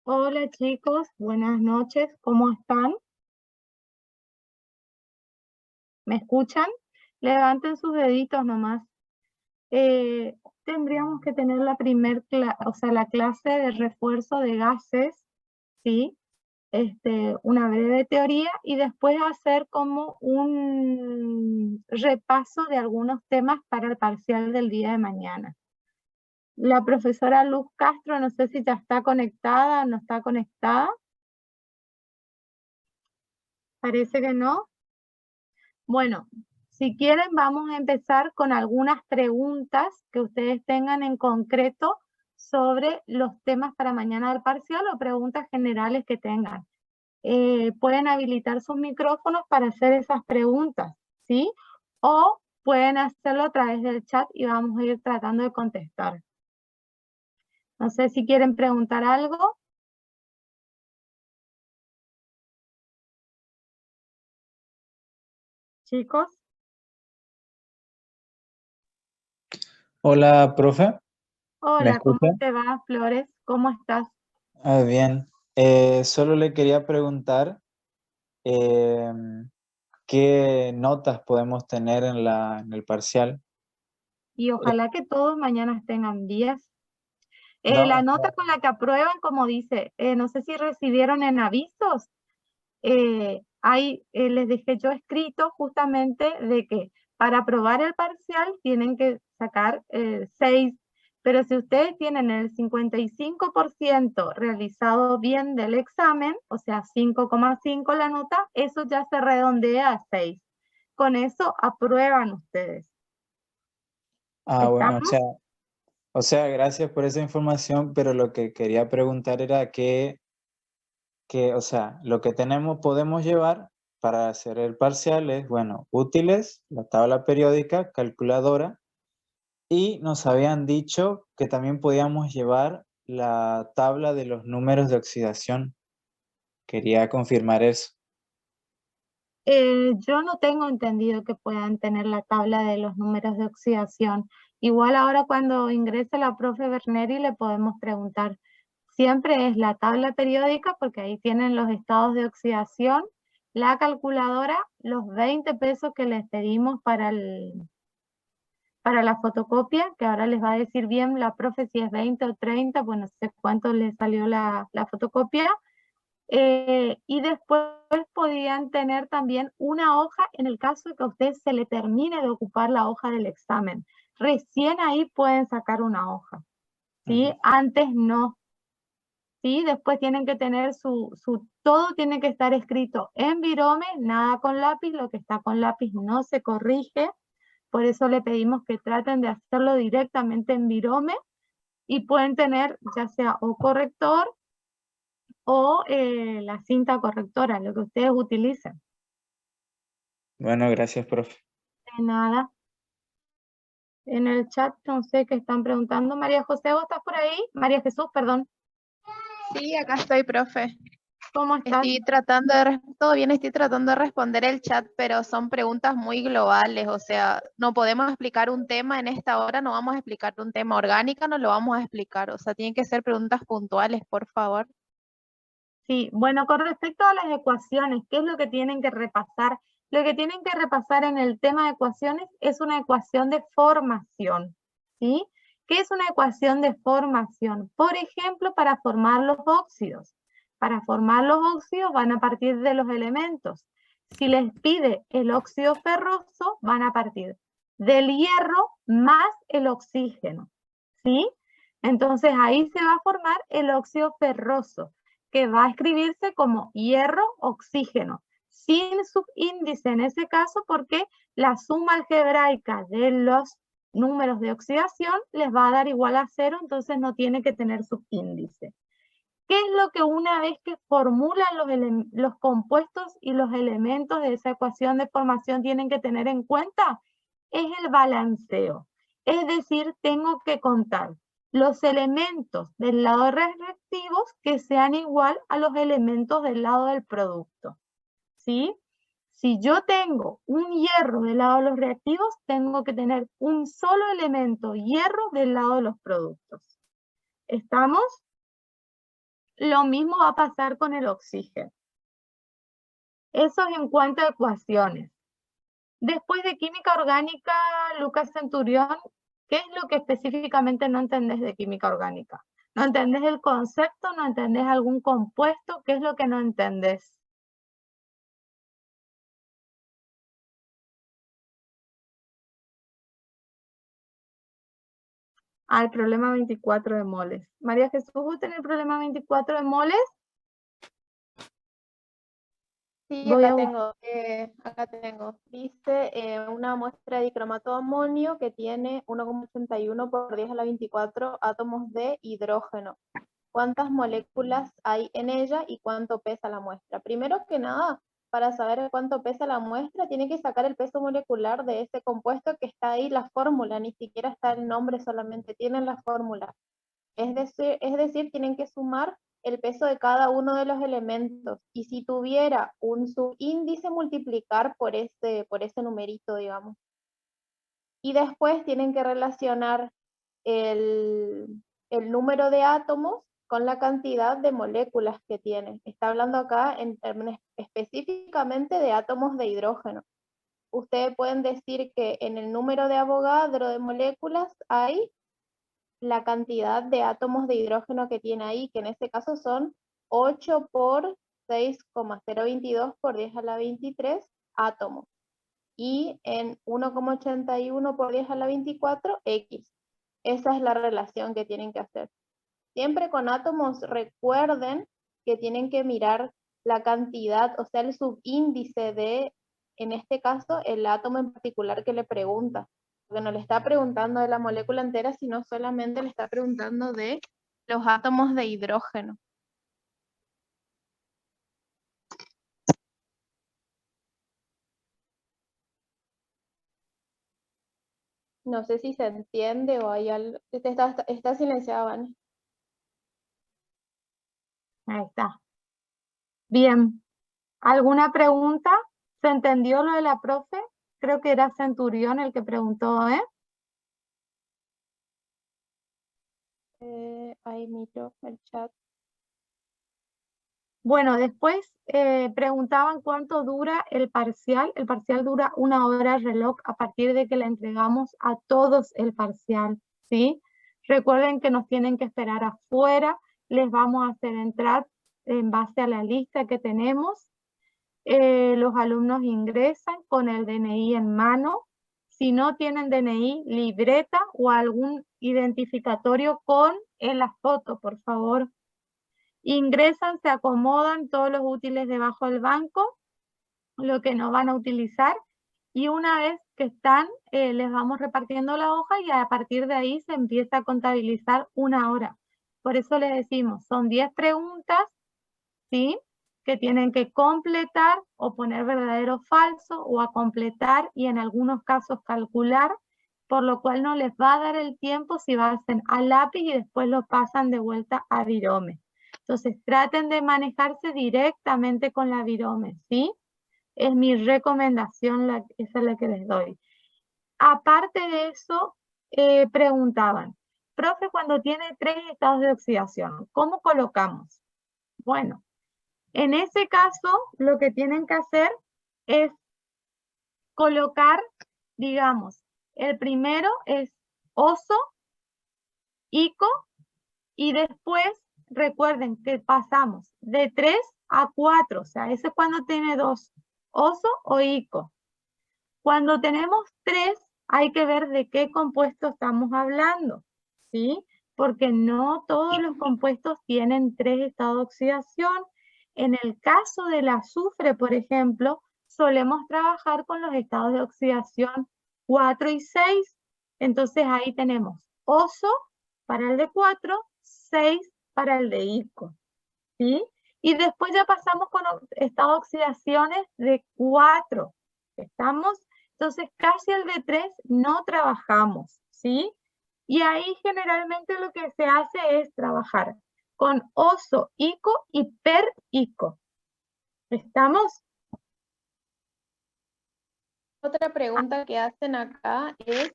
Hola chicos, buenas noches, ¿cómo están? ¿Me escuchan? Levanten sus deditos nomás. Tendríamos que tener la clase de refuerzo de gases, ¿sí? Una breve teoría y después hacer como un repaso de algunos temas para el parcial del día de mañana. La profesora Luz Castro, no sé si ya está conectada o no está conectada. Parece que no. Bueno, si quieren vamos a empezar con algunas preguntas que ustedes tengan en concreto sobre los temas para mañana del parcial o preguntas generales que tengan. Pueden habilitar sus micrófonos para hacer esas preguntas, ¿sí? O pueden hacerlo a través del chat y vamos a ir tratando de contestar. No sé si quieren preguntar algo. Chicos. Hola, profe. ¿Me Hola, ¿cómo escucha? te va, Flores? ¿Cómo estás? Bien. Solo le quería preguntar qué notas podemos tener en el parcial. Y Eh, ojalá que todos mañana tengan 10. no, La nota con la que aprueban, como dice, no sé si recibieron en avisos, les dejé yo escrito justamente de que para aprobar el parcial tienen que sacar 6, pero si ustedes tienen el 55% realizado bien del examen, o sea 5,5 la nota, eso ya se redondea a 6. Con eso aprueban ustedes. bueno, ¿Estamos? o sea, gracias por esa información, pero lo que quería preguntar era o sea, lo que podemos llevar para hacer el parcial es, bueno, útiles, la tabla periódica, calculadora. Y nos habían dicho que también podíamos llevar la tabla de los números de oxidación. Quería confirmar eso. Yo no tengo entendido que puedan tener la tabla de los números de oxidación. Igual ahora cuando ingrese la profe Berneri le podemos preguntar. Siempre es la tabla periódica porque ahí tienen los estados de oxidación, la calculadora, los 20 pesos que les pedimos para la fotocopia, que ahora les va a decir bien la profe si es 20 o 30, pues no sé cuánto les salió la fotocopia. Y después podían tener también una hoja en el caso de que a usted se le termine de ocupar la hoja del examen. Recién ahí pueden sacar una hoja, ¿sí? Ujú. Antes no, ¿sí? Después tienen que tener todo tiene que estar escrito en virome, nada con lápiz, lo que está con lápiz no se corrige, por eso le pedimos que traten de hacerlo directamente en virome y pueden tener ya sea o corrector o la cinta correctora, lo que ustedes utilicen. Bueno, gracias, profe. De nada. En el chat no sé qué están preguntando. María José, ¿vos estás por ahí? María Jesús, perdón. Sí, acá estoy, profe. ¿Cómo estás? Todo bien, estoy tratando de responder el chat, pero son preguntas muy globales, o sea, no podemos explicar un tema en esta hora, no vamos a explicar un tema orgánico, no lo vamos a explicar, o sea, tienen que ser preguntas puntuales, por favor. Sí, bueno, con respecto a las ecuaciones, ¿qué es lo que tienen que repasar? Lo que tienen que repasar en el tema de ecuaciones es una ecuación de formación, ¿sí? ¿Qué es una ecuación de formación? Por ejemplo, para formar los óxidos. Para formar los óxidos van a partir de los elementos. Si les pide el óxido ferroso, van a partir del hierro más el oxígeno, ¿sí? Entonces ahí se va a formar el óxido ferroso, que va a escribirse como hierro-oxígeno, sin subíndice en ese caso porque la suma algebraica de los números de oxidación les va a dar igual a 0, entonces no tiene que tener subíndice. ¿Qué es lo que una vez que formulan los compuestos y los elementos de esa ecuación de formación tienen que tener en cuenta? Es el balanceo. Es decir, tengo que contar los elementos del lado reactivos que sean igual a los elementos del lado del producto, ¿sí? Si yo tengo un hierro del lado de los reactivos, tengo que tener un solo elemento hierro del lado de los productos. ¿Estamos? Lo mismo va a pasar con el oxígeno. Eso es en cuanto a ecuaciones. Después de química orgánica, Lucas Centurión, ¿qué es lo que específicamente no entendés de química orgánica? ¿No entendés el concepto? ¿No entendés algún compuesto? ¿Qué es lo que no entendés? Ah, el problema 24 de moles. María Jesús, ¿vos tenés el problema 24 de moles? Sí, Voy a acá tengo. Dice una muestra de dicromato de amonio que tiene 1,81 por 10 a la 24 átomos de hidrógeno. ¿Cuántas moléculas hay en ella y cuánto pesa la muestra? Primero que nada, para saber cuánto pesa la muestra, tiene que sacar el peso molecular de ese compuesto que está ahí, la fórmula, ni siquiera está el nombre solamente, tienen la fórmula. Es decir, tienen que sumar el peso de cada uno de los elementos. Y si tuviera un subíndice, multiplicar por ese numerito, digamos. Y después tienen que relacionar el número de átomos con la cantidad de moléculas que tiene. Está hablando acá en términos específicamente de átomos de hidrógeno. Ustedes pueden decir que en el número de Avogadro de moléculas hay la cantidad de átomos de hidrógeno que tiene ahí, que en este caso son 8 por 6,022 por 10 a la 23 átomos. Y en 1,81 por 10 a la 24, X. Esa es la relación que tienen que hacer. Siempre con átomos, recuerden que tienen que mirar la cantidad, o sea, el subíndice de, en este caso, el átomo en particular que le pregunta. Porque no le está preguntando de la molécula entera, sino solamente le está preguntando de los átomos de hidrógeno. No sé si se entiende o hay algo. Está silenciada, Vane. Ahí está. Bien. ¿Alguna pregunta? ¿Se entendió lo de la profe? Creo que era Centurión el que preguntó, ¿eh? Ahí miro el chat. Bueno, después preguntaban cuánto dura el parcial. El parcial dura 1 hora reloj a partir de que le entregamos a todos el parcial, ¿sí? Recuerden que nos tienen que esperar afuera. Les vamos a hacer entrar en base a la lista que tenemos. Los alumnos ingresan con el DNI en mano. Si no tienen DNI, libreta o algún identificatorio con en la foto, por favor. Ingresan, se acomodan todos los útiles debajo del banco, lo que no van a utilizar, y una vez que están, les vamos repartiendo la hoja y a partir de ahí se empieza a contabilizar 1 hora. Por eso les decimos, son 10 preguntas, ¿sí? Que tienen que completar o poner verdadero o falso o a completar y en algunos casos calcular, por lo cual no les va a dar el tiempo si hacen a lápiz y después lo pasan de vuelta a virome. Entonces traten de manejarse directamente con la virome, ¿sí? Es mi recomendación, esa es la que les doy. Aparte de eso, preguntaban, profe, cuando tiene 3 estados de oxidación, ¿cómo colocamos? Bueno, en ese caso, lo que tienen que hacer es colocar, digamos, el primero es oso, ico, y después recuerden que pasamos de 3 a 4, o sea, ese es cuando tiene 2, oso o ico. Cuando tenemos 3, hay que ver de qué compuesto estamos hablando, ¿sí? Porque no todos los compuestos tienen 3 estados de oxidación. En el caso del azufre, por ejemplo, solemos trabajar con los estados de oxidación 4 y 6. Entonces ahí tenemos oso para el de 4, 6 para el de ico, ¿sí? Y después ya pasamos con estados de oxidaciones de 4. ¿Estamos? Entonces casi el de 3 no trabajamos, ¿sí? Y ahí generalmente lo que se hace es trabajar con oso, ico y per ico. ¿Estamos? Otra pregunta que hacen acá es,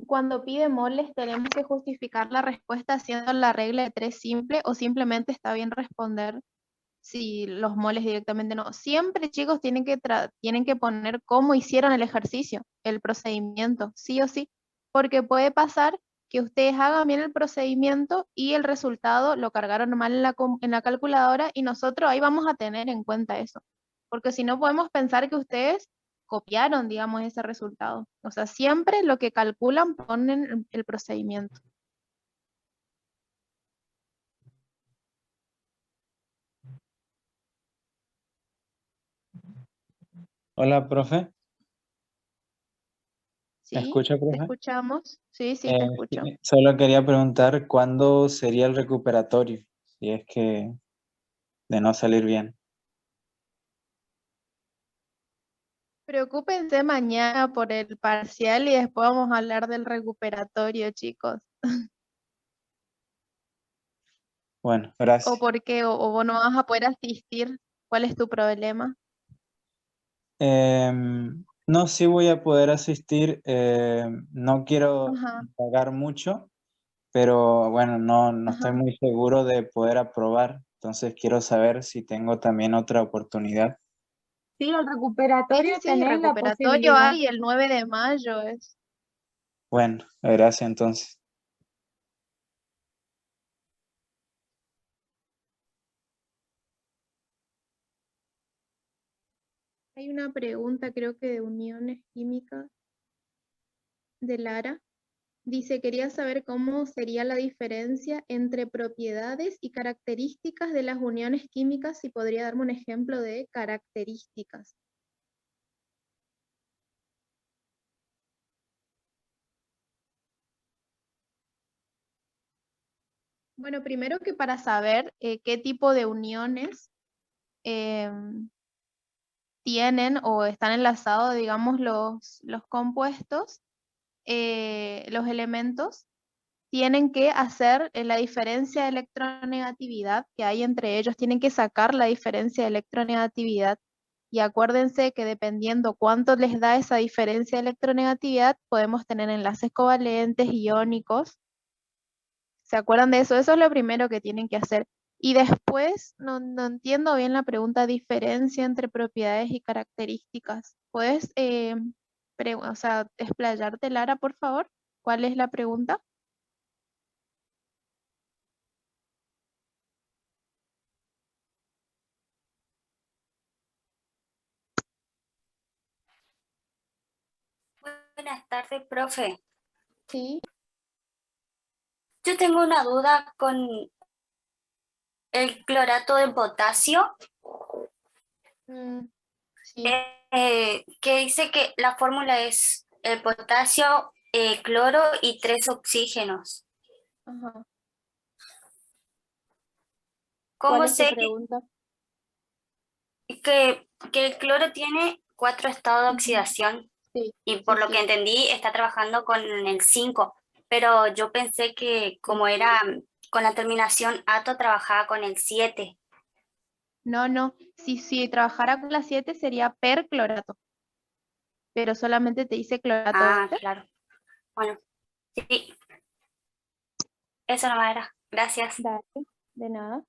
cuando pide moles, ¿tenemos que justificar la respuesta haciendo la regla de 3 simple o simplemente está bien responder si los moles directamente no? Siempre, chicos, tienen que poner cómo hicieron el ejercicio, el procedimiento, sí o sí, porque puede pasar que ustedes hagan bien el procedimiento y el resultado lo cargaron mal en la calculadora y nosotros ahí vamos a tener en cuenta eso, porque si no podemos pensar que ustedes copiaron, digamos, ese resultado. O sea, siempre lo que calculan ponen el procedimiento. Hola, profe. ¿Me ¿Sí? escucha, ¿Te profe? escuchamos? Sí, sí, te escucho. Sí, solo quería preguntar cuándo sería el recuperatorio, si es que de no salir bien. Preocúpense mañana por el parcial y después vamos a hablar del recuperatorio, chicos. Bueno, ¿O gracias. por qué? ¿O vos no vas a poder asistir? ¿Cuál es tu problema? No, sí voy a poder asistir. No quiero Ajá, pagar mucho, pero bueno, no estoy ajá. muy seguro de poder aprobar. Entonces quiero saber si tengo también otra oportunidad. Sí, el Sí, recuperatorio sí, tenés la recuperatorio posibilidad. hay el 9 de mayo. Es. Bueno, gracias entonces. Hay una pregunta, creo que de uniones químicas de Lara. Dice, quería saber cómo sería la diferencia entre propiedades y características de las uniones químicas, si podría darme un ejemplo de características. Bueno, primero que para saber qué tipo de uniones tienen o están enlazados, digamos, los compuestos, los elementos, tienen que hacer la diferencia de electronegatividad que hay entre ellos, tienen que sacar la diferencia de electronegatividad. Y acuérdense que dependiendo cuánto les da esa diferencia de electronegatividad, podemos tener enlaces covalentes, iónicos. ¿Se acuerdan de eso? Eso es lo primero que tienen que hacer. Y después, no entiendo bien la pregunta, diferencia entre propiedades y características. ¿Puedes o sea, explayarte, Lara, por favor? ¿Cuál es la pregunta? Buenas tardes, profe. Sí. Yo tengo una duda con el clorato de potasio, Sí. que dice que la fórmula es el potasio, cloro y 3 oxígenos. Ajá. ¿Cuál ¿Cómo es tu sé pregunta? que el cloro tiene 4 estados de Ujú. oxidación? Sí, Y sí, por lo que sí. entendí, está trabajando con el 5, pero yo pensé que Sí. como era con la terminación ato, trabajaba con el 7. No, no. Si trabajara con la 7 sería perclorato, pero solamente te dice clorato, Ah, ¿viste? claro. Bueno, sí, eso no era. Gracias. Dale, de nada.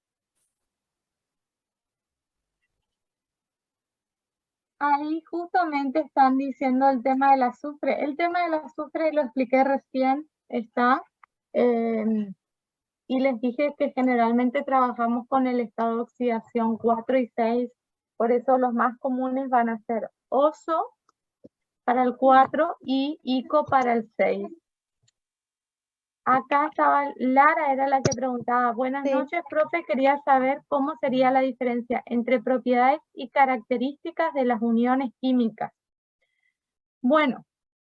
Ahí justamente están diciendo el tema del azufre. El tema del azufre lo expliqué recién, está. Y les dije que generalmente trabajamos con el estado de oxidación 4 y 6. Por eso los más comunes van a ser oso para el 4 y ico para el 6. Acá estaba Lara, era la que preguntaba, buenas Sí. noches, profe, quería saber cómo sería la diferencia entre propiedades y características de las uniones químicas. Bueno,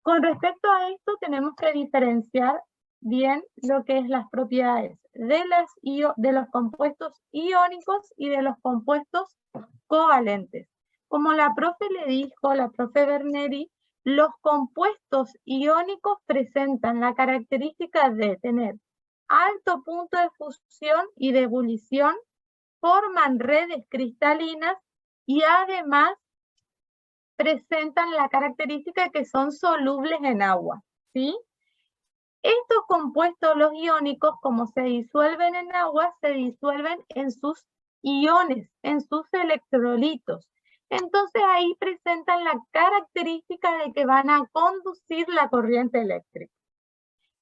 con respecto a esto tenemos que diferenciar bien lo que es las propiedades de los compuestos iónicos y de los compuestos covalentes. Como la profe le dijo, la profe Berneri, los compuestos iónicos presentan la característica de tener alto punto de fusión y de ebullición, forman redes cristalinas y además presentan la característica de que son solubles en agua, ¿sí? Estos compuestos, los iónicos, como se disuelven en agua, se disuelven en sus iones, en sus electrolitos. Entonces ahí presentan la característica de que van a conducir la corriente eléctrica.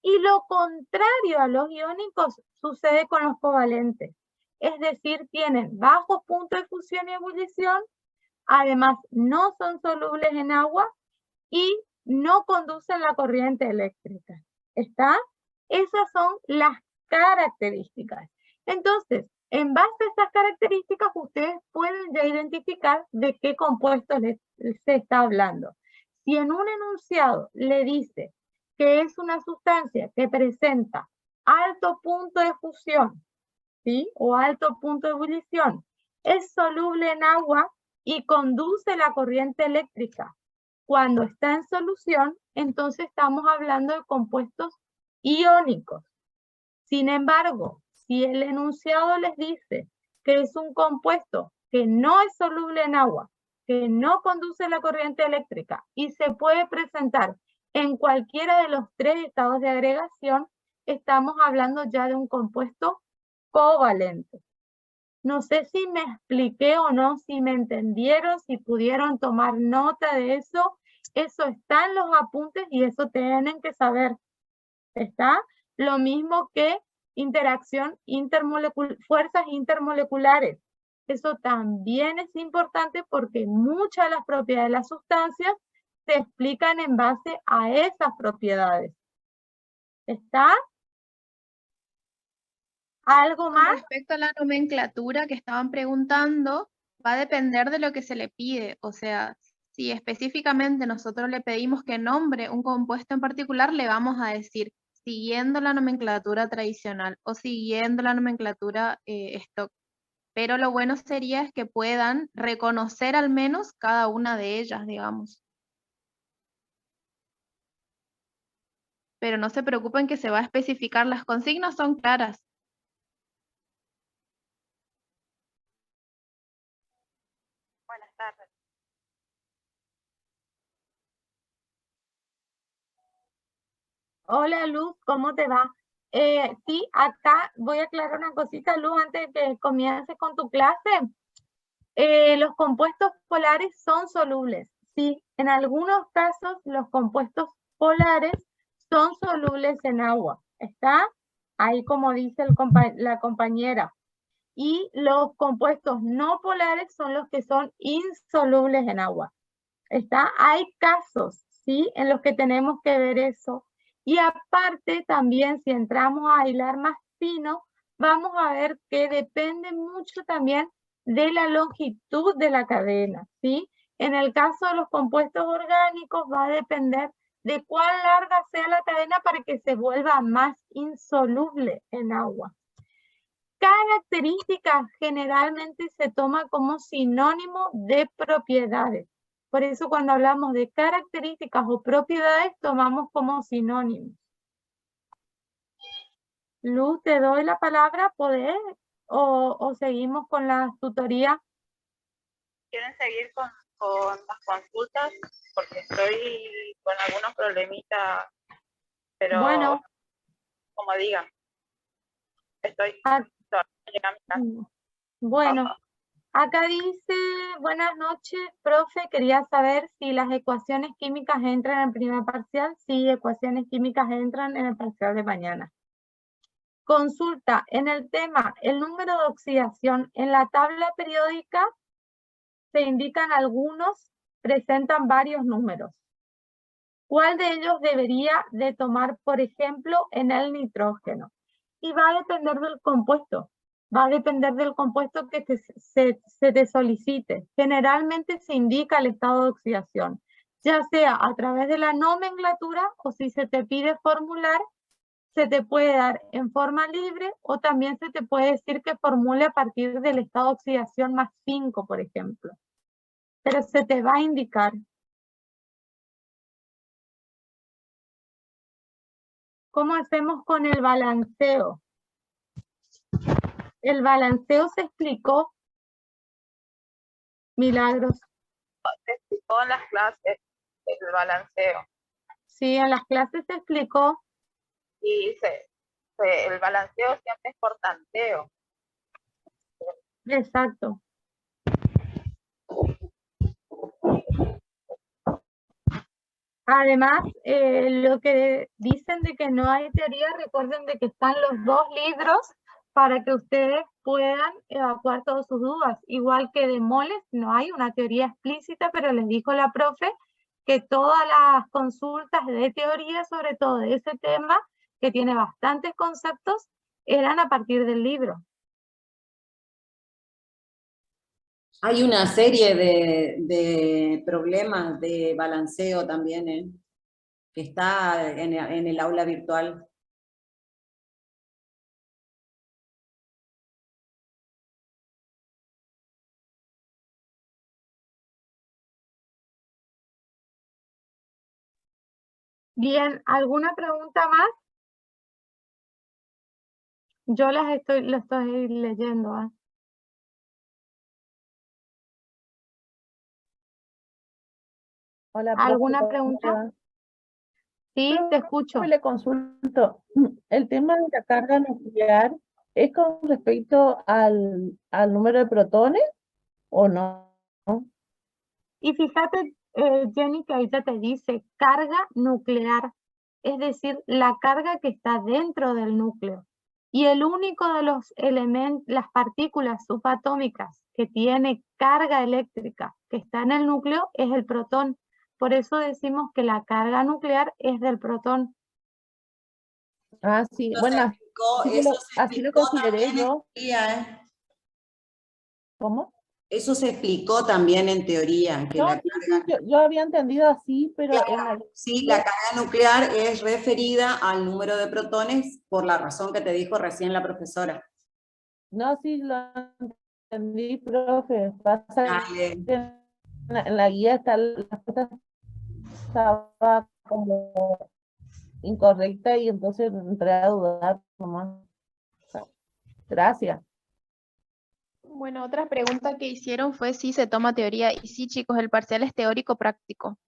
Y lo contrario a los iónicos sucede con los covalentes. Es decir, tienen bajos puntos de fusión y ebullición, además no son solubles en agua y no conducen la corriente eléctrica. ¿Está? Esas son las características. Entonces, en base a estas características, ustedes pueden ya identificar de qué compuesto se está hablando. Si en un enunciado le dice que es una sustancia que presenta alto punto de fusión, ¿sí? O alto punto de ebullición, es soluble en agua y conduce la corriente eléctrica. Cuando está en solución, entonces estamos hablando de compuestos iónicos. Sin embargo, si el enunciado les dice que es un compuesto que no es soluble en agua, que no conduce la corriente eléctrica y se puede presentar en cualquiera de los 3 estados de agregación, estamos hablando ya de un compuesto covalente. No sé si me expliqué o no, si me entendieron, si pudieron tomar nota de eso. Eso está en los apuntes y eso tienen que saber. ¿Está? Lo mismo que interacción fuerzas intermoleculares. Eso también es importante porque muchas de las propiedades de las sustancias se explican en base a esas propiedades. ¿Está? ¿Algo más? Con respecto a la nomenclatura que estaban preguntando, va a depender de lo que se le pide. O sea, si específicamente nosotros le pedimos que nombre un compuesto en particular, le vamos a decir siguiendo la nomenclatura tradicional o siguiendo la nomenclatura stock. Pero lo bueno sería es que puedan reconocer al menos cada una de ellas, digamos. Pero no se preocupen que se va a especificar, las consignas son claras. Buenas tardes. Hola Luz, ¿cómo te va? Sí, acá voy a aclarar una cosita, Luz, antes de que comiences con tu clase. Los compuestos polares son solubles. Sí, en algunos casos los compuestos polares son solubles en agua. ¿Está? Ahí como dice la compañera. Y los compuestos no polares son los que son insolubles en agua. ¿Está? Hay casos, ¿sí? En los que tenemos que ver eso. Y aparte también, si entramos a hilar más fino, vamos a ver que depende mucho también de la longitud de la cadena, ¿sí? En el caso de los compuestos orgánicos va a depender de cuán larga sea la cadena para que se vuelva más insoluble en agua. Características generalmente se toma como sinónimo de propiedades. Por eso cuando hablamos de características o propiedades, tomamos como sinónimos. Luz, te doy la palabra, ¿podés? ¿O seguimos con la tutoría? ¿Quieren seguir con las consultas? Porque estoy con algunos problemitas, pero Bueno, como digan, estoy llegando a mi casa. bueno, acá dice, buenas noches, profe, quería saber si las ecuaciones químicas entran en el primer parcial. Sí, ecuaciones químicas entran en el parcial de mañana. Consulta, en el tema, el número de oxidación en la tabla periódica se indican algunos, presentan varios números. ¿Cuál de ellos debería de tomar, por ejemplo, en el nitrógeno? Y va a depender del compuesto. Va a depender del compuesto que se te solicite. Generalmente se indica el estado de oxidación, ya sea a través de la nomenclatura o si se te pide formular, se te puede dar en forma libre o también se te puede decir que formule a partir del estado de oxidación más 5, por ejemplo. Pero se te va a indicar. ¿Cómo hacemos con el balanceo? El balanceo se explicó, Milagros. Se explicó en las clases el balanceo. Sí, en las clases se explicó. Y el balanceo siempre es por tanteo. Exacto. Además, lo que dicen de que no hay teoría, recuerden de que están los 2 libros para que ustedes puedan evacuar todas sus dudas. Igual que de moles, no hay una teoría explícita, pero les dijo la profe que todas las consultas de teoría, sobre todo de ese tema, que tiene bastantes conceptos, eran a partir del libro. Hay una serie de problemas de balanceo también, que está en el aula virtual. Bien, ¿alguna pregunta más? Yo lo estoy leyendo. Hola, ¿Alguna profe, ¿cómo pregunta? le va? Sí, te escucho. Le consulto. El tema de la carga nuclear es con respecto al número de protones o no. Y fíjate, Jenny, que ahorita te dice carga nuclear, es decir, la carga que está dentro del núcleo. Y el único de los elementos, las partículas subatómicas que tiene carga eléctrica que está en el núcleo es el protón. Por eso decimos que la carga nuclear es del protón. Ah, sí, Eso bueno, se así lo explicó consideré también en yo. teoría, ¿Cómo? Eso se explicó también en teoría, que No, la sí, carga, sí, yo había entendido así, pero en la... sí, la carga nuclear es referida al número de protones por la razón que te dijo recién la profesora. No, sí, lo entendí, profe. Pasa Dale. que en la guía está, la respuesta estaba como incorrecta y entonces entré a dudar nomás. Gracias. Bueno, otra pregunta que hicieron fue si se toma teoría. Y sí, chicos, el parcial es teórico práctico.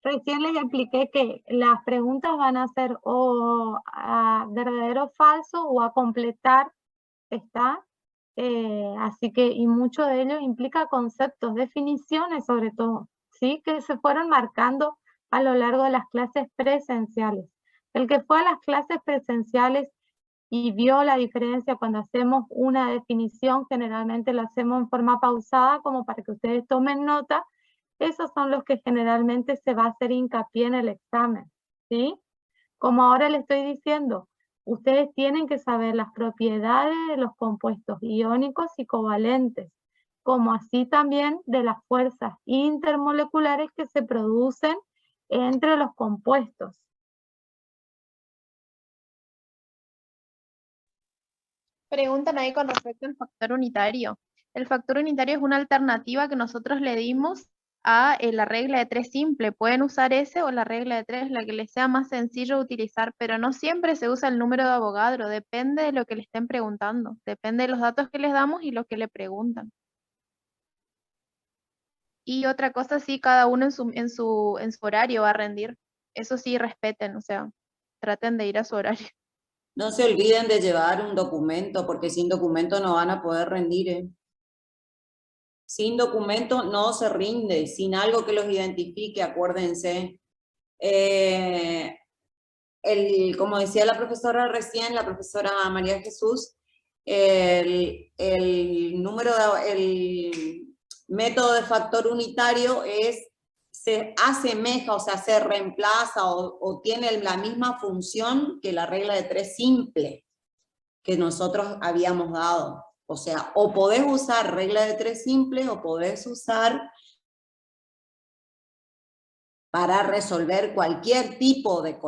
Recién les expliqué que las preguntas van a ser o a verdadero o falso o a completar, ¿está? Así que, y mucho de ello implica conceptos, definiciones sobre todo, ¿sí? Que se fueron marcando a lo largo de las clases presenciales. El que fue a las clases presenciales y vio la diferencia cuando hacemos una definición, generalmente lo hacemos en forma pausada como para que ustedes tomen nota. Esos son los que generalmente se va a hacer hincapié en el examen, ¿sí? Como ahora les estoy diciendo, ustedes tienen que saber las propiedades de los compuestos iónicos y covalentes, como así también de las fuerzas intermoleculares que se producen entre los compuestos. Preguntan ahí con respecto al factor unitario. El factor unitario es una alternativa que nosotros le dimos a la regla de 3 simple. Pueden usar ese o la regla de 3, la que les sea más sencillo utilizar, pero no siempre se usa el número de Avogadro, depende de lo que le estén preguntando, depende de los datos que les damos y lo que le preguntan. Y otra cosa, sí, cada uno en su horario va a rendir. Eso sí, respeten, o sea, traten de ir a su horario. No se olviden de llevar un documento, porque sin documento no van a poder rendir. Sin documento no se rinde, sin algo que los identifique, acuérdense. Como decía la profesora recién, la profesora María Jesús, el método de factor unitario se asemeja, o sea, se reemplaza o tiene la misma función que la regla de 3 simple que nosotros habíamos dado. O sea, o podés usar regla de 3 simple o podés usar para resolver cualquier tipo de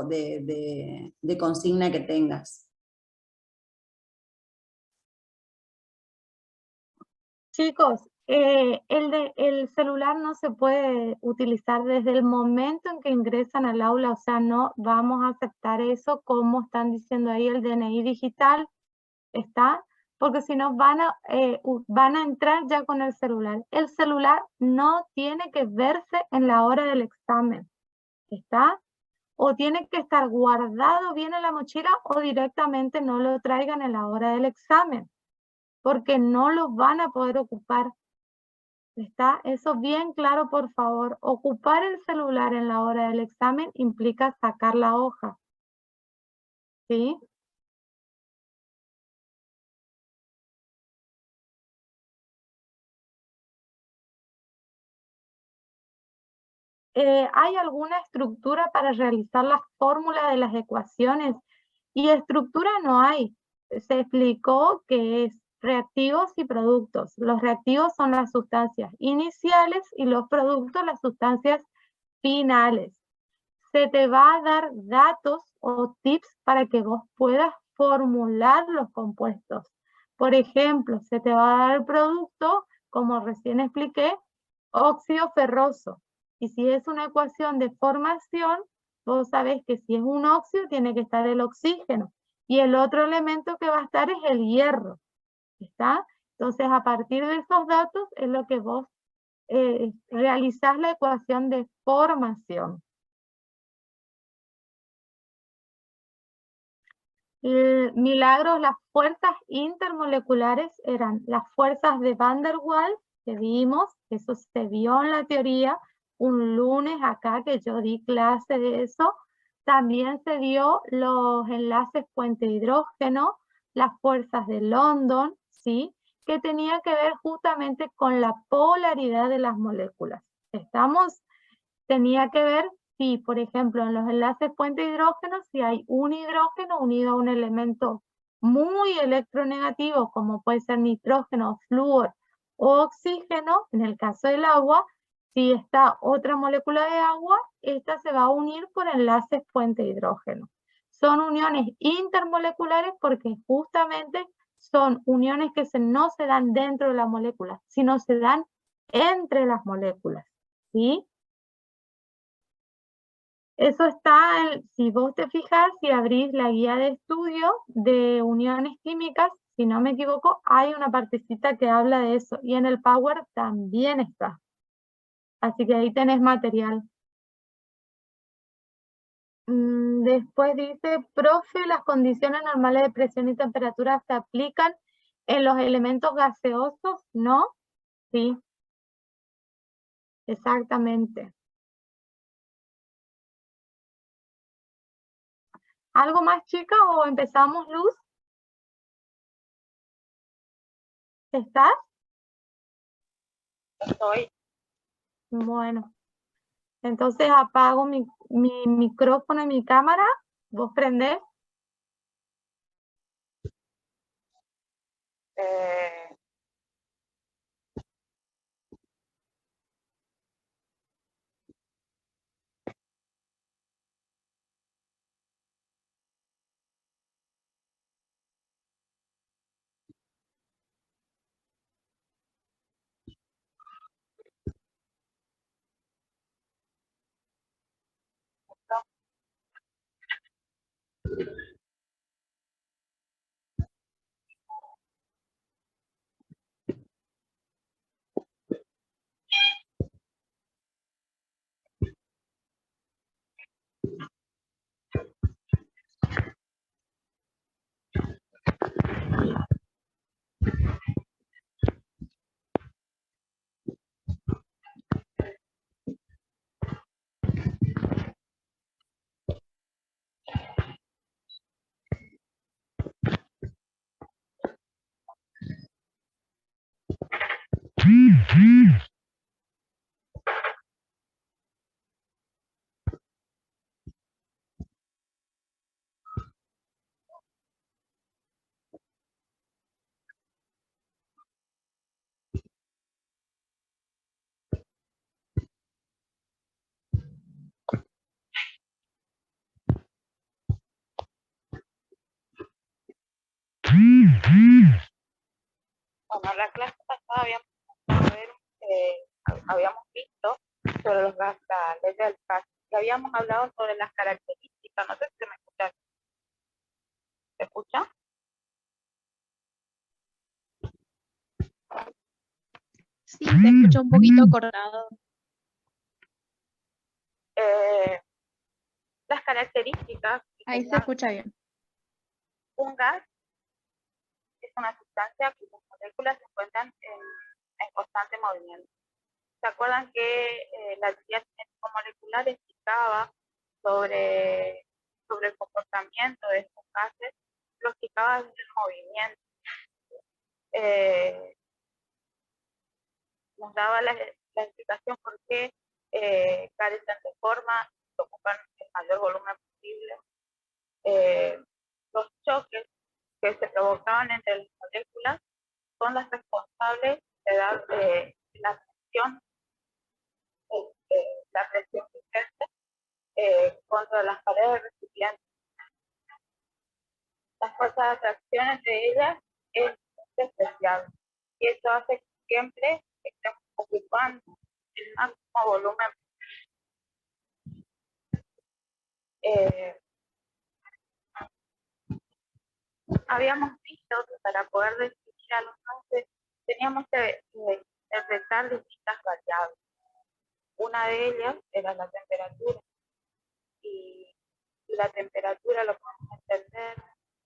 consigna que tengas. Chicos, el celular no se puede utilizar desde el momento en que ingresan al aula, o sea, no vamos a aceptar eso como están diciendo ahí el DNI digital, ¿está? porque si no van a entrar ya con el celular. El celular no tiene que verse en la hora del examen, ¿está? O tiene que estar guardado bien en la mochila o directamente no lo traigan en la hora del examen, porque no lo van a poder ocupar. ¿Está? Eso bien claro, por favor. Ocupar el celular en la hora del examen implica sacar la hoja. ¿Sí? ¿Hay alguna estructura para realizar la fórmula de las ecuaciones? Y estructura no hay. Se explicó que es reactivos y productos. Los reactivos son las sustancias iniciales y los productos las sustancias finales. Se te va a dar datos o tips para que vos puedas formular los compuestos. Por ejemplo, se te va a dar el producto, como recién expliqué, óxido ferroso. Y si es una ecuación de formación, vos sabés que si es un óxido tiene que estar el oxígeno. Y el otro elemento que va a estar es el hierro. ¿Está? Entonces, a partir de esos datos es lo que vos realizás la ecuación de formación. Milagros, las fuerzas intermoleculares eran las fuerzas de Van der Waals, que vimos, eso se vio en la teoría un lunes acá que yo di clase de eso. También se dio los enlaces puente-hidrógeno, las fuerzas de London, ¿sí? Que tenía que ver justamente con la polaridad de las moléculas. ¿Estamos? Tenía que ver si, por ejemplo, en los enlaces puente-hidrógeno, si hay un hidrógeno unido a un elemento muy electronegativo, como puede ser nitrógeno, flúor o oxígeno, en el caso del agua, si está otra molécula de agua, esta se va a unir por enlaces puente-hidrógeno. Son uniones intermoleculares porque justamente son uniones que no se dan dentro de la molécula, sino se dan entre las moléculas, ¿sí? Eso está, si vos te fijas, si abrís la guía de estudio de uniones químicas, si no me equivoco, hay una partecita que habla de eso. Y en el Power también está. Así que ahí tenés material. Después dice, profe, las condiciones normales de presión y temperatura se aplican en los elementos gaseosos, ¿no? Sí. Exactamente. ¿Algo más, chicas, o empezamos, Luz? ¿Estás? Estoy. Bueno. Entonces apago mi micrófono y mi cámara. ¿Vos prendés? Bueno, la clase pasada habíamos visto sobre la ley del gas y habíamos hablado sobre las características. No sé si me escuchan. ¿Se escucha? Sí, se escucha un poquito cortado. Las características que Ahí se tenga escucha bien. un gas es una sustancia cuyas moléculas se encuentran en constante movimiento. ¿Se acuerdan que la teoría cinético-molecular explicaba sobre el comportamiento de estos gases? Lo explicaba desde el movimiento. Nos daba la explicación por qué carecen de forma, ocupan el mayor volumen posible. Los choques que se provocaban entre las moléculas son las responsables de dar la presión que ejerce contra las paredes recipientes. Las fuerzas de atracción entre ellas es despreciable y eso hace que siempre estemos ocupando el máximo volumen. Habíamos visto que para poder definir a los gases teníamos que interpretar distintas variables. Una de ellas era la temperatura, y la temperatura lo podemos entender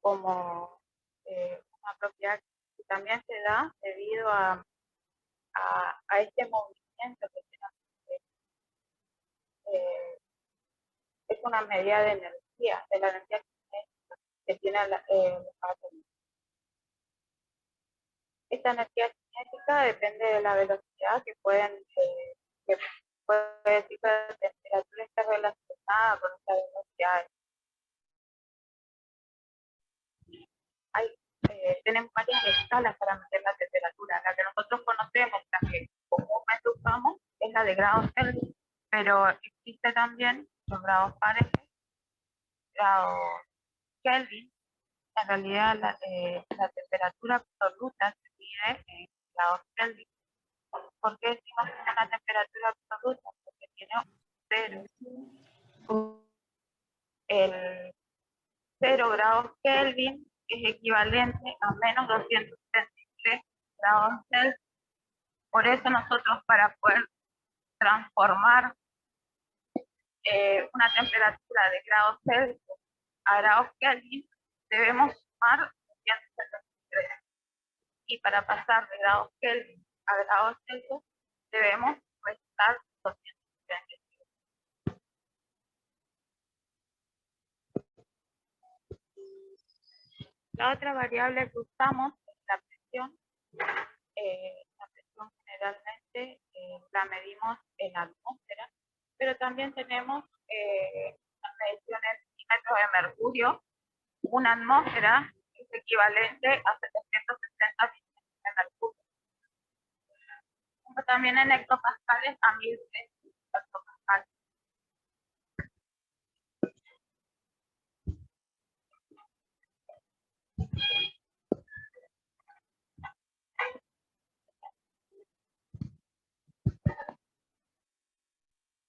como una propiedad que también se da debido a este movimiento que tiene, es una medida de energía, de la energía que tiene los átomos. Esta energía cinética depende de la velocidad que puede decir que la temperatura está relacionada con esta velocidad. Tenemos varias escalas para medir la temperatura. La que nosotros conocemos, la que comúnmente usamos, es la de grados Kelvin, pero existe también los grados Fahrenheit, grados Kelvin. En realidad la temperatura absoluta se mide en grados Kelvin. ¿Por qué decimos que es una temperatura absoluta? Porque tiene un cero. El 0 grados Kelvin es equivalente a menos 273 grados Celsius. Por eso nosotros, para poder transformar una temperatura de grados Celsius a grados Kelvin, debemos sumar 273. Y para pasar de grados Kelvin a grados Celsius, debemos restar 273. La otra variable que usamos es la presión. La presión generalmente la medimos en atmósfera, pero también tenemos las mediciones en milímetros de mercurio. Una atmósfera es equivalente a 760 milímetros de mercurio. Como también en hectopascales a 1000 hectopascales.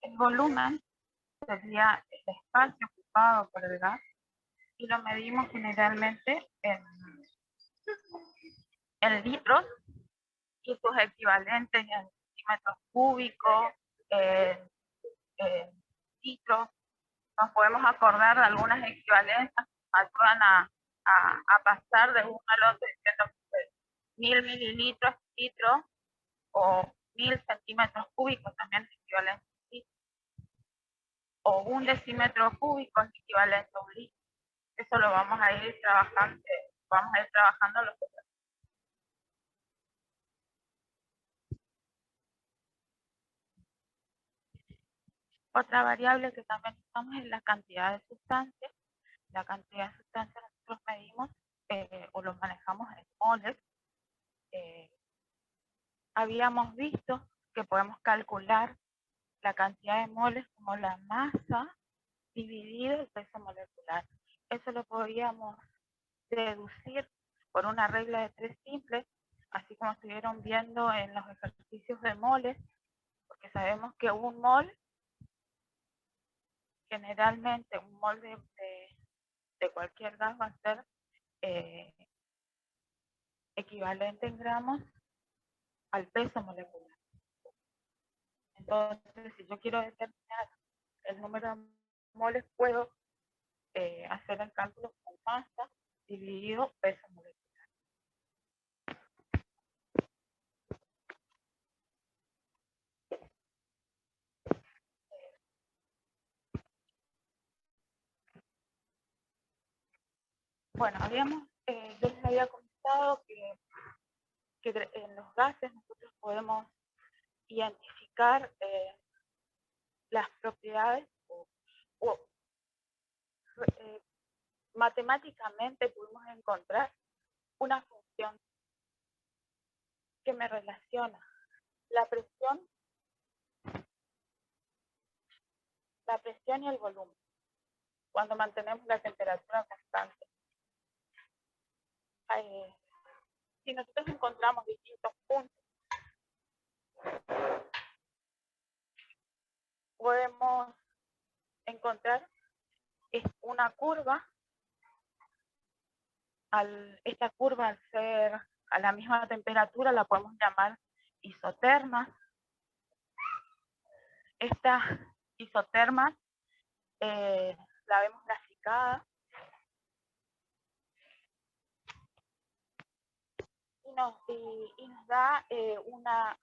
El volumen sería el espacio ocupado por el gas y lo medimos generalmente en litros y sus equivalentes en centímetros cúbicos, en litros. Nos podemos acordar de algunas equivalencias que ayudan a pasar de uno al otro, diciendo que 1000 mililitros, litro, o 1000 centímetros cúbicos también es equivalente a un litro, o 1 decímetro cúbico es equivalente a un litro. Eso lo vamos a ir trabajando los otros. Otra variable que también usamos es la cantidad de sustancias. La cantidad de sustancias nosotros medimos o lo manejamos en moles. Habíamos visto que podemos calcular la cantidad de moles como la masa dividido el peso molecular. Eso lo podíamos deducir por una regla de 3 simples, así como estuvieron viendo en los ejercicios de moles, porque sabemos que un mol, generalmente un mol de cualquier gas va a ser equivalente en gramos al peso molecular. Entonces, si yo quiero determinar el número de moles, puedo hacer el cálculo con masa dividido peso molecular. Bueno, yo les había comentado que en los gases nosotros podemos identificar las propiedades matemáticamente pudimos encontrar una función que me relaciona la presión y el volumen cuando mantenemos la temperatura constante. Si nosotros encontramos distintos puntos, podemos encontrar una curva. Esta curva, al ser a la misma temperatura, la podemos llamar isoterma. Esta isoterma la vemos graficada y nos da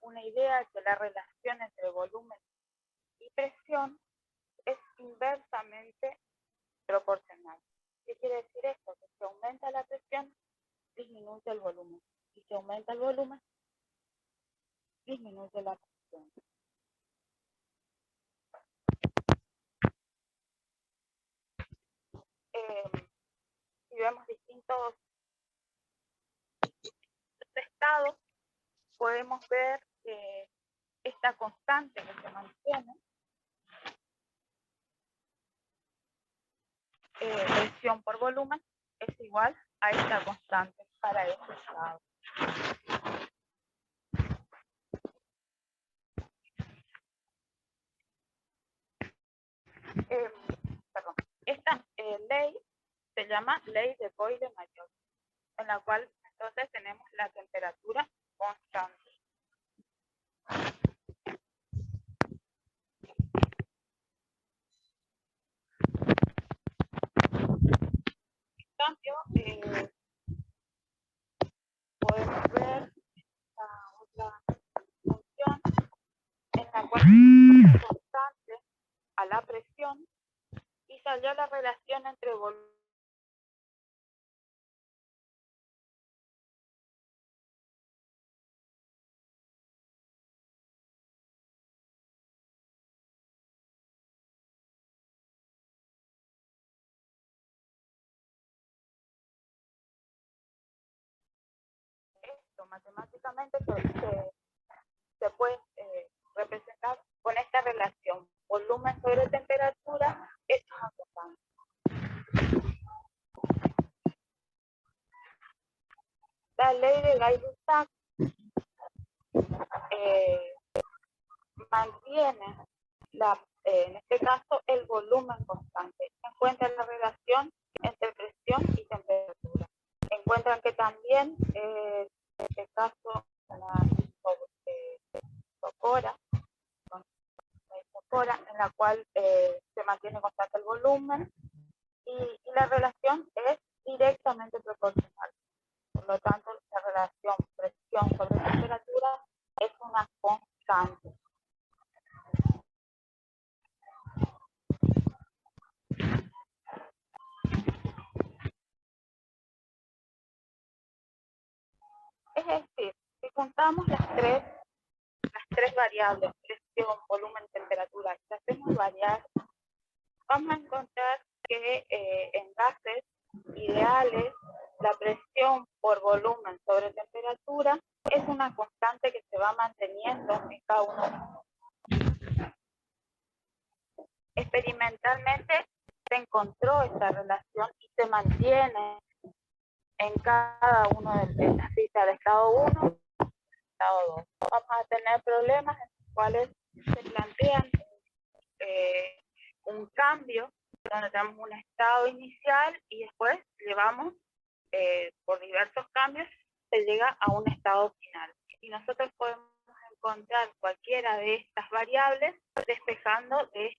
una idea de que la relación entre volumen y presión es inversamente proporcional. ¿Qué quiere decir esto? Que si aumenta la presión, disminuye el volumen. Y si aumenta el volumen, disminuye la presión. Si vemos distintos estados, podemos ver que esta constante que se mantiene, presión por volumen, es igual a esta constante para este estado. Esta ley se llama ley de Boyle-Maillot, en la cual entonces tenemos la temperatura constante. En cambio, podemos ver esta otra función en la cual es constante a la presión y salió la relación entre volumen matemáticamente se puede representar con esta relación. Volumen sobre temperatura es una constante. La ley de Gay-Lussac mantiene, en este caso, el volumen constante. Se encuentra la relación entre presión y temperatura. Encuentran que también, en este caso, la isocora, en la cual se mantiene constante el volumen y la relación es directamente proporcional. Por lo tanto, la relación presión sobre temperatura es una constante. Es decir, si juntamos las tres variables, presión, volumen, temperatura, y las hacemos variar, vamos a encontrar que en gases ideales la presión por volumen sobre temperatura es una constante que se va manteniendo en cada uno. Experimentalmente se encontró esta relación y se mantiene en cada uno de las citas del estado 1 y estado 2. Vamos a tener problemas en los cuales se plantean un cambio, donde tenemos un estado inicial y después llevamos, por diversos cambios, se llega a un estado final. Y nosotros podemos encontrar cualquiera de estas variables despejando de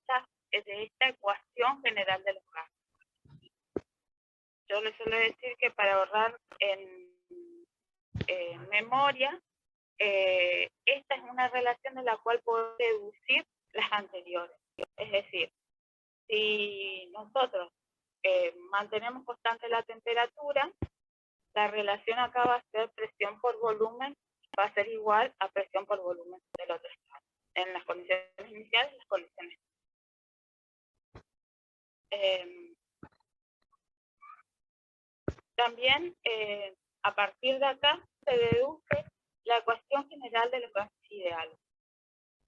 esta ecuación general de los gastos. Yo les suelo decir que para ahorrar en memoria, esta es una relación de la cual puedo deducir las anteriores. Es decir, si nosotros mantenemos constante la temperatura, la relación acá va a ser presión por volumen, va a ser igual a presión por volumen del otro estado, en las condiciones iniciales y las condiciones. También, a partir de acá, se deduce la ecuación general de los gases ideales.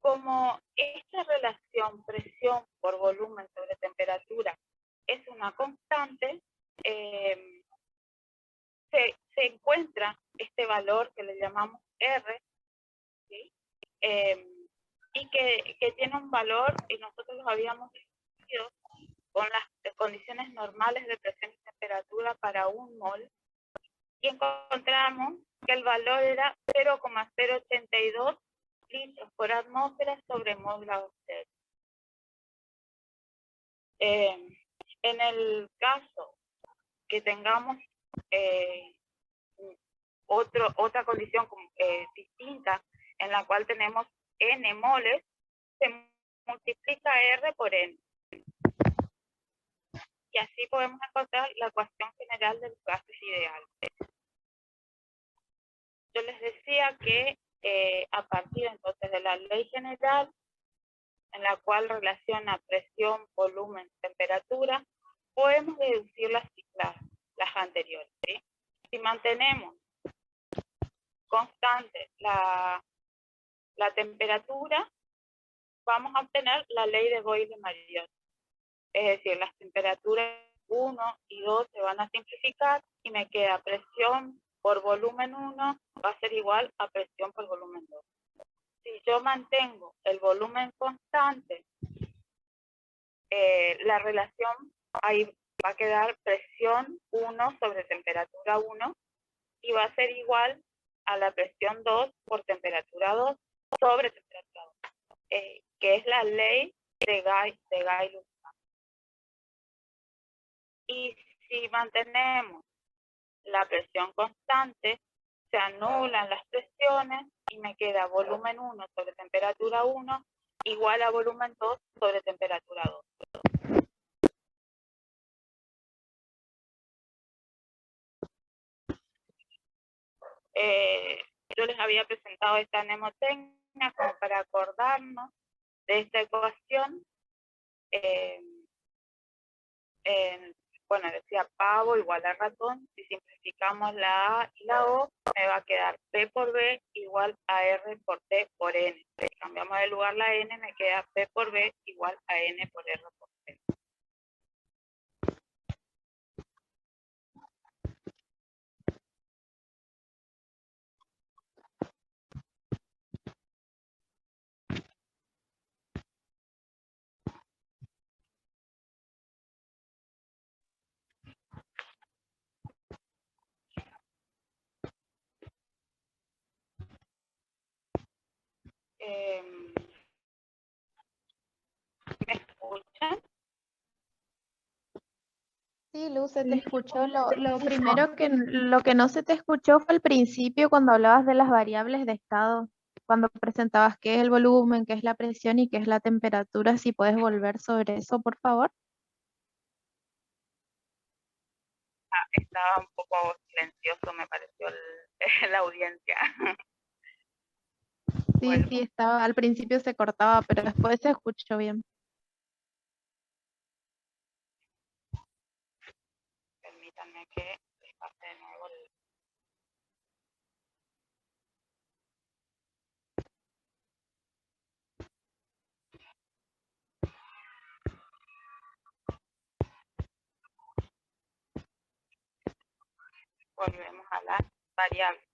Como esta relación presión por volumen sobre temperatura es una constante, se encuentra este valor que le llamamos R, ¿sí? Y que tiene un valor, y nosotros lo habíamos definido con las condiciones normales de presión y temperatura para 1 mol, y encontramos que el valor era 0,082 litros por atmósfera sobre mol grado Celsius. En el caso que tengamos otra condición distinta, en la cual tenemos n moles, se multiplica R por n. Y así podemos encontrar la ecuación general de los gases ideales. Yo les decía que a partir entonces de la ley general, en la cual relaciona presión, volumen, temperatura, podemos deducir las anteriores, ¿sí? Si mantenemos constante la temperatura, vamos a obtener la ley de Boyle-Mariotte. Es decir, las temperaturas 1 y 2 se van a simplificar y me queda presión por volumen 1 va a ser igual a presión por volumen 2. Si yo mantengo el volumen constante, la relación ahí va a quedar presión 1 sobre temperatura 1 y va a ser igual a la presión 2 por temperatura 2 sobre temperatura 2, que es la ley de Guy-Lussat. Y si mantenemos la presión constante, se anulan las presiones y me queda volumen 1 sobre temperatura 1 igual a volumen 2 sobre temperatura 2. Yo les había presentado esta mnemotecnia como para acordarnos de esta ecuación. Bueno, decía pavo igual a ratón. Si simplificamos la A y la O, me va a quedar P por B igual a R por T por N. Si cambiamos de lugar la N, me queda P por B igual a N por R por T. ¿Me escuchan? Sí, Luz, se te escuchó. Lo primero lo que no se te escuchó fue al principio cuando hablabas de las variables de estado, cuando presentabas qué es el volumen, qué es la presión y qué es la temperatura. Si puedes volver sobre eso, por favor. Estaba un poco silencioso, me pareció la audiencia. Sí, Bueno. sí, estaba, al principio se cortaba, pero después se escuchó bien. Permítanme que les pase de nuevo el... Volvemos a las variables.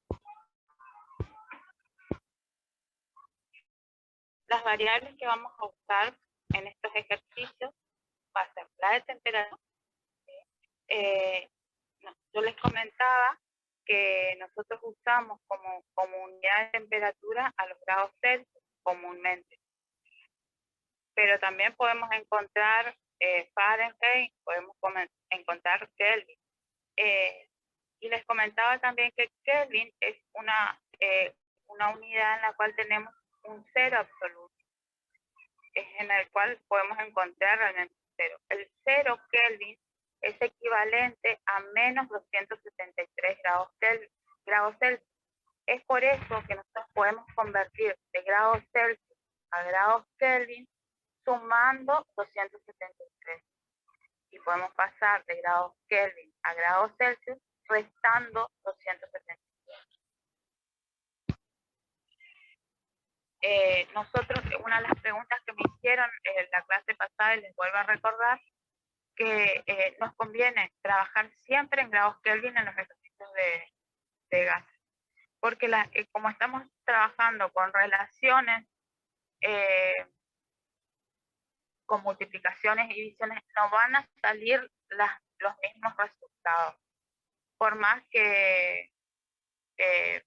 Las variables que vamos a usar en estos ejercicios va a ser la de temperatura. Yo les comentaba que nosotros usamos como unidad de temperatura a los grados Celsius comúnmente. Pero también podemos encontrar Fahrenheit, podemos encontrar Kelvin. Y les comentaba también que Kelvin es una unidad en la cual tenemos un cero absoluto, en el cual podemos encontrar realmente cero. El cero Kelvin es equivalente a menos 273 grados Celsius. Es por eso que nosotros podemos convertir de grados Celsius a grados Kelvin sumando 273. Y podemos pasar de grados Kelvin a grados Celsius restando 273. Nosotros, una de las preguntas que me hicieron en la clase pasada, y les vuelvo a recordar, que nos conviene trabajar siempre en grados Kelvin en los ejercicios de gases. Porque como estamos trabajando con relaciones, con multiplicaciones y divisiones, no van a salir los mismos resultados. Por más que,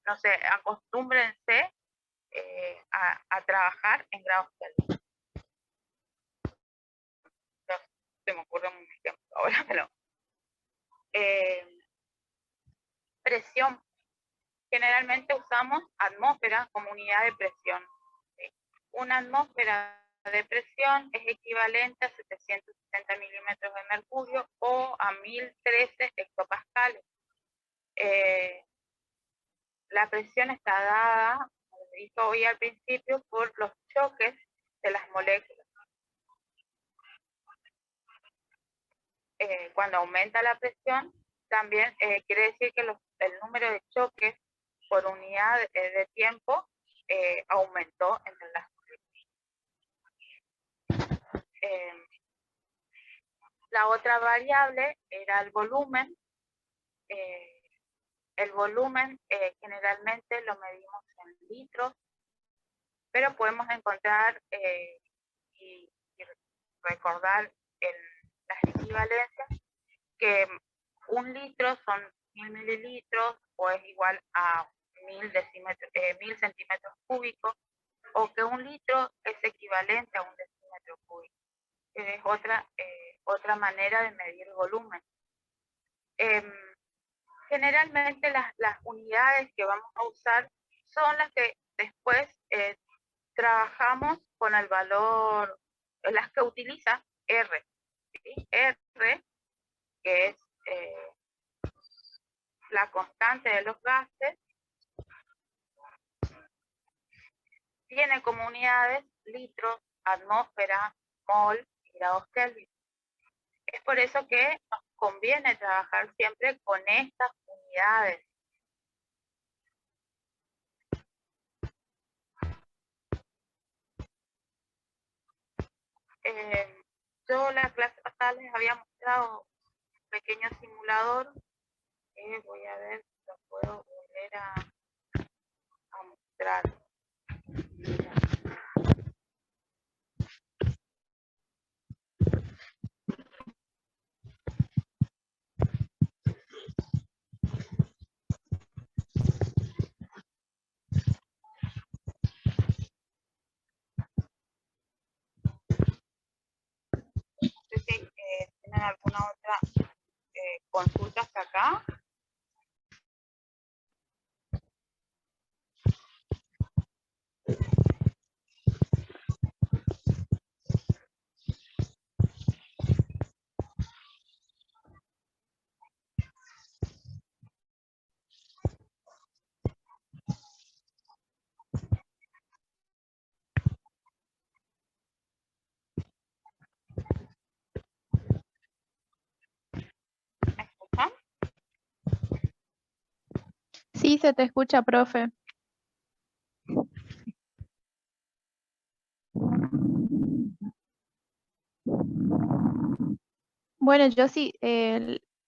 no sé, acostúmbrense a trabajar en grados Kelvin. No se me ocurre un ejemplo ahora, pero presión. Generalmente usamos atmósfera como unidad de presión. ¿Sí? Una atmósfera de presión es equivalente a 760 milímetros de mercurio o a 1013 hectopascales. La presión está dada, como dije hoy al principio, por los choques de las moléculas. Cuando aumenta la presión, también quiere decir que el número de choques por unidad de tiempo aumentó entre las moléculas. La otra variable era el volumen. El volumen generalmente lo medimos en litros, pero podemos encontrar y recordar las equivalencias, que 1 litro son 1000 mililitros o es igual a 1000 centímetros cúbicos, o que 1 litro es equivalente a 1 decímetro cúbico. Es otra manera de medir el volumen. Generalmente las unidades que vamos a usar son las que después trabajamos con el valor, las que utiliza R. ¿Sí? R, que es la constante de los gases, tiene como unidades litros, atmósfera, mol y grados Kelvin. Es por eso que nos conviene trabajar siempre con estas unidades. Yo la clase pasada les había mostrado un pequeño simulador. Voy a ver si lo puedo volver a mostrar. No sé si tienen alguna otra consulta hasta acá. ¿Me escuchan? Sí, se te escucha, profe. Bueno, yo sí,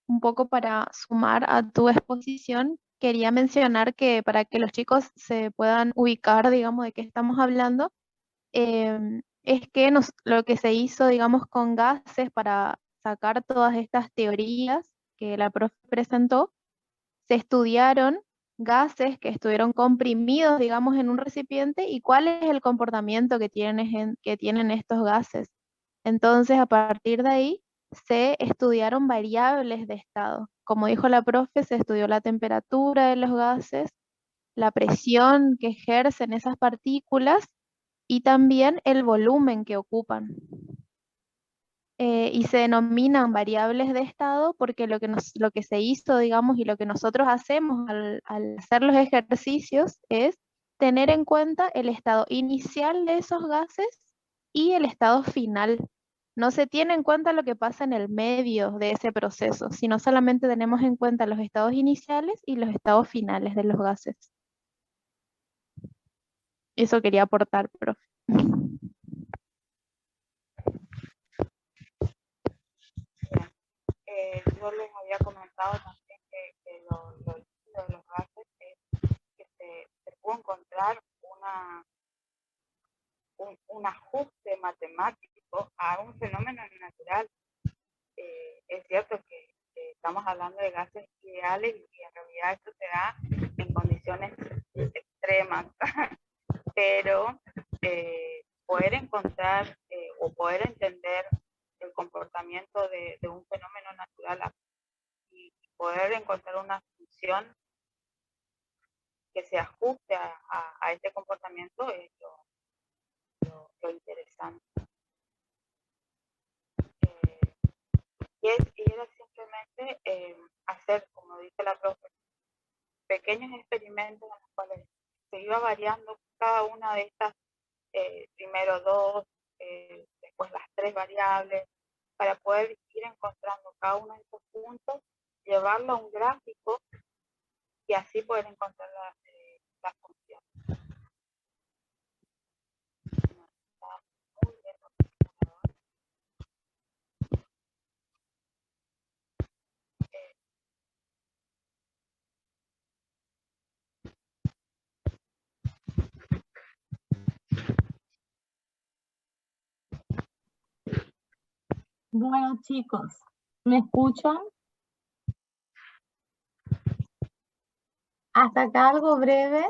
un poco para sumar a tu exposición, quería mencionar que para que los chicos se puedan ubicar, digamos, de qué estamos hablando, es que lo que se hizo, digamos, con gases para sacar todas estas teorías que la profe presentó, se estudiaron gases que estuvieron comprimidos, digamos, en un recipiente y cuál es el comportamiento que tienen estos gases. Entonces, a partir de ahí, se estudiaron variables de estado. Como dijo la profe, se estudió la temperatura de los gases, la presión que ejercen esas partículas y también el volumen que ocupan. Y se denominan variables de estado porque lo que se hizo, digamos, y lo que nosotros hacemos al hacer los ejercicios es tener en cuenta el estado inicial de esos gases y el estado final. No se tiene en cuenta lo que pasa en el medio de ese proceso, sino solamente tenemos en cuenta los estados iniciales y los estados finales de los gases. Eso quería aportar, profe. Yo les había comentado también que lo líquido de los gases es que se pudo encontrar un ajuste matemático a un fenómeno natural. Es cierto que estamos hablando de gases ideales y en realidad esto se da en condiciones extremas, pero poder encontrar o poder entender el comportamiento de un fenómeno natural y poder encontrar una función que se ajuste a este comportamiento es lo interesante. Y era simplemente hacer, como dice la profe, pequeños experimentos en los cuales se iba variando cada una de estas, primero dos, después las tres variables, para poder ir encontrando cada uno de estos puntos, llevarlo a un gráfico y así poder encontrar la función. Muy bien. Bueno, chicos, ¿me escuchan? Hasta acá algo breve.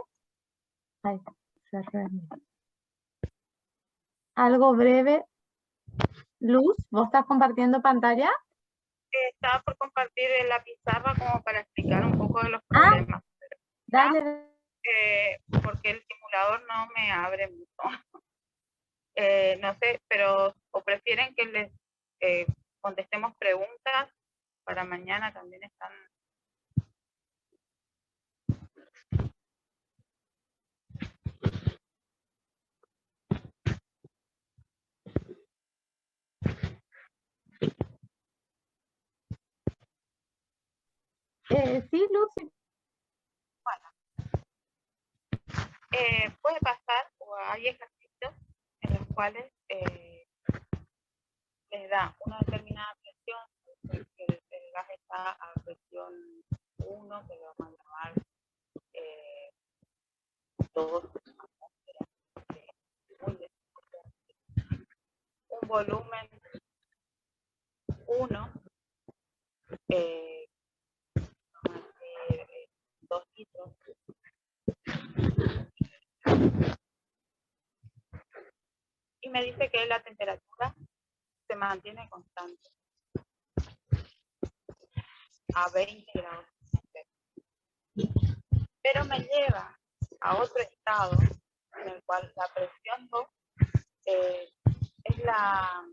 Ahí está, cerré. Algo breve. Luz, ¿vos estás compartiendo pantalla? Estaba por compartir la pizarra como para explicar un poco de los problemas. Dale. Porque el simulador no me abre mucho. No sé, pero o prefieren que les contestemos preguntas para mañana también están. Sí, Luz. Bueno, puede pasar o hay ejercicios en los cuales les da una determinada presión, que el gas está a presión 1, que lo vamos a llamar 2 atmósferas, un volumen 1, 2 litros. Y me dice que la temperatura se mantiene constante a 20 grados. Pero me lleva a otro estado en el cual la presión 2 es la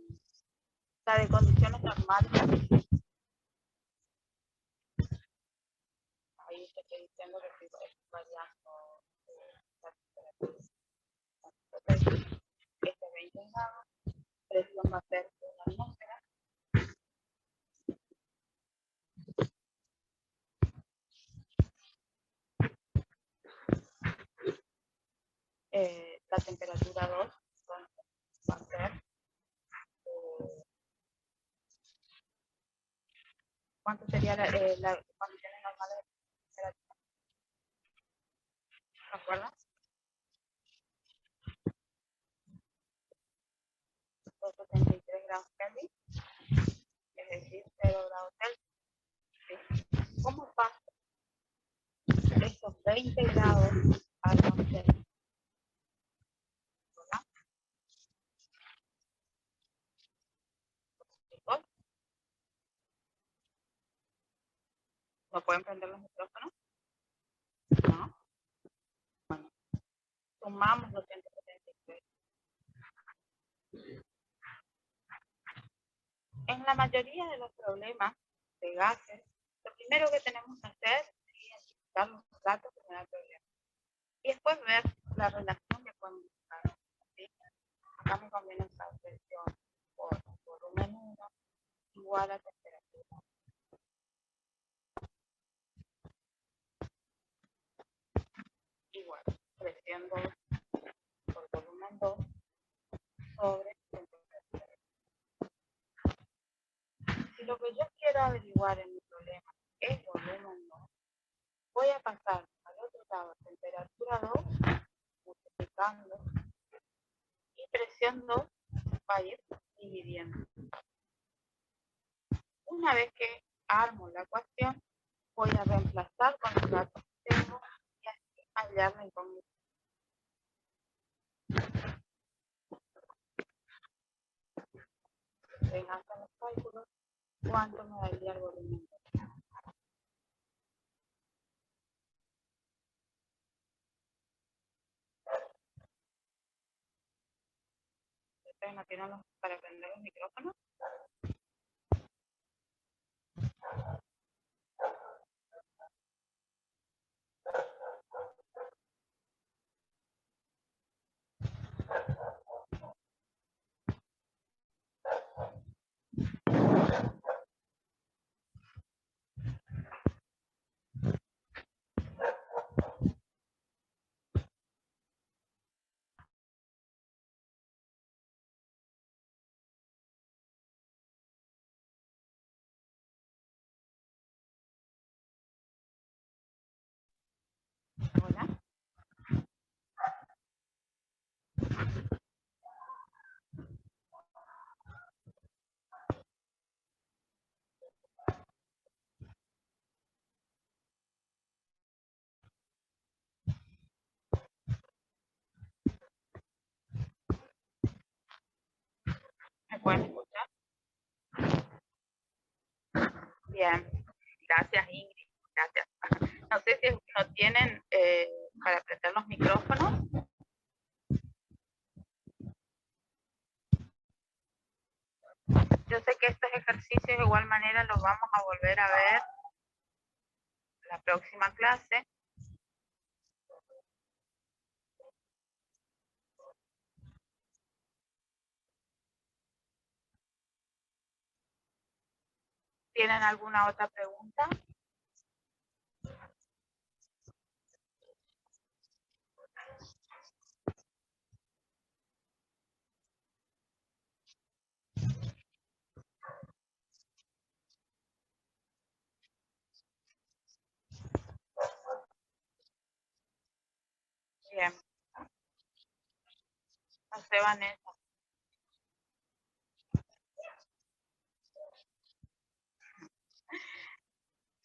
de condiciones normales. Ahí te estoy diciendo que estoy variando la temperatura. Este 20 grados, presión va a ser una atmósfera. La temperatura 2 va a ser ¿cuánto sería las condiciones normales de temperatura? ¿Me acuerdas? 273 grados Kelvin, es decir, 0 grados Celsius. ¿Sí? ¿Cómo pasa 20 grados al norte. ¿Verdad? ¿Chicos? ¿No pueden prender los micrófonos? ¿No? Bueno, sumamos 273. En la mayoría de los problemas de gases, lo primero que tenemos que hacer es identificar los datos que dan el problema. Y después ver la relación que podemos buscar. ¿Sí? Acá me conviene usar presión por volumen 1 igual a temperatura. Igual, presión 2 por volumen 2 sobre temperatura. Si lo que yo quiero averiguar en mi problema es volumen 2, voy a pasar al otro lado temperatura 2, multiplicando, y presión 2 va a ir dividiendo. Una vez que armo la ecuación, voy a reemplazar con los datos que tengo y así hallar la incógnita. Vengan con los cálculos, ¿cuánto me daría el volumen? ¿Ustedes no tienen para prender los micrófonos? Hola. ¿Me pueden escuchar? Bien, gracias Ingrid, gracias. No sé si no tienen para prender los micrófonos. Yo sé que estos ejercicios de igual manera los vamos a volver a ver la próxima clase. ¿Tienen alguna otra pregunta? Bien. No sé, Vanessa.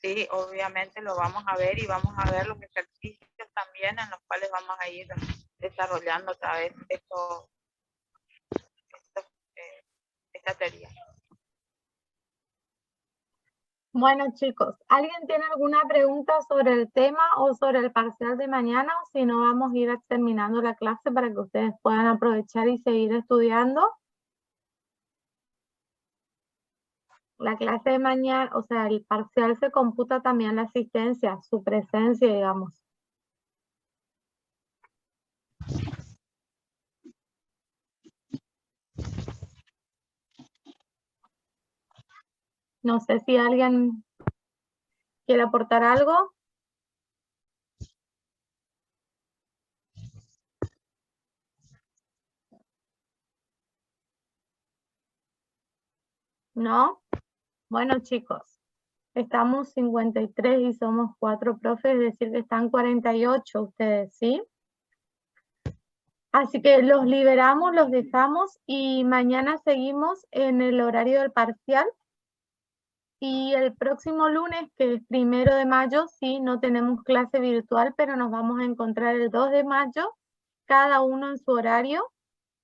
Sí, obviamente lo vamos a ver y vamos a ver los ejercicios también en los cuales vamos a ir desarrollando otra vez esta teoría. Bueno, chicos, ¿alguien tiene alguna pregunta sobre el tema o sobre el parcial de mañana? O si no, vamos a ir terminando la clase para que ustedes puedan aprovechar y seguir estudiando. La clase de mañana, o sea, el parcial se computa también la asistencia, su presencia, digamos. No sé si alguien quiere aportar algo. ¿No? Bueno, chicos, estamos 53 y somos 4 profes, es decir que están 48 ustedes, ¿sí? Así que los liberamos, los dejamos y mañana seguimos en el horario del parcial. Y el próximo lunes, que es 1 de mayo, sí, no tenemos clase virtual, pero nos vamos a encontrar el 2 de mayo, cada uno en su horario,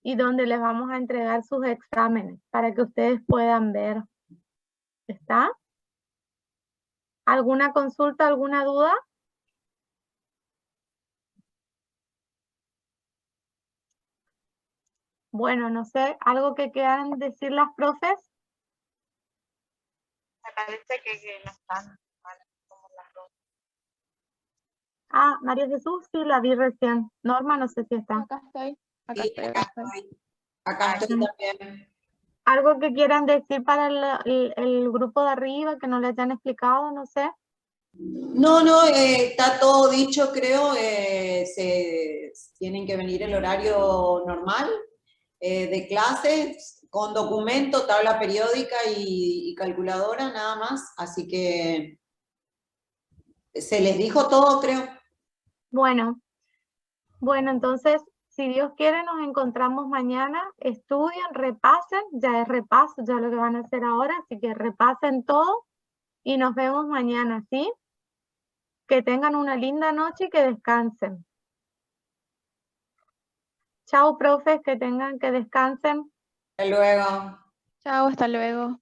y donde les vamos a entregar sus exámenes para que ustedes puedan ver. ¿Está? ¿Alguna consulta, alguna duda? Bueno, no sé, ¿algo que quieran decir las profes? Me parece que no están mal como las dos. Ah, María Jesús, sí, la vi recién. Norma, no sé si está. Acá estoy, acá Sí, estoy, acá acá estoy. estoy. Acá estoy también. ¿Algo que quieran decir para el grupo de arriba que no les hayan explicado? No sé. No, no, está todo dicho, creo. Tienen que venir el horario normal de clases, con documento, tabla periódica y calculadora, nada más. Así que se les dijo todo, creo. Bueno, entonces, si Dios quiere, nos encontramos mañana. Estudien, repasen, ya es repaso, ya lo que van a hacer ahora, así que repasen todo y nos vemos mañana, ¿sí? Que tengan una linda noche y que descansen. Chao, profes, que descansen. Hasta luego. Chao, hasta luego.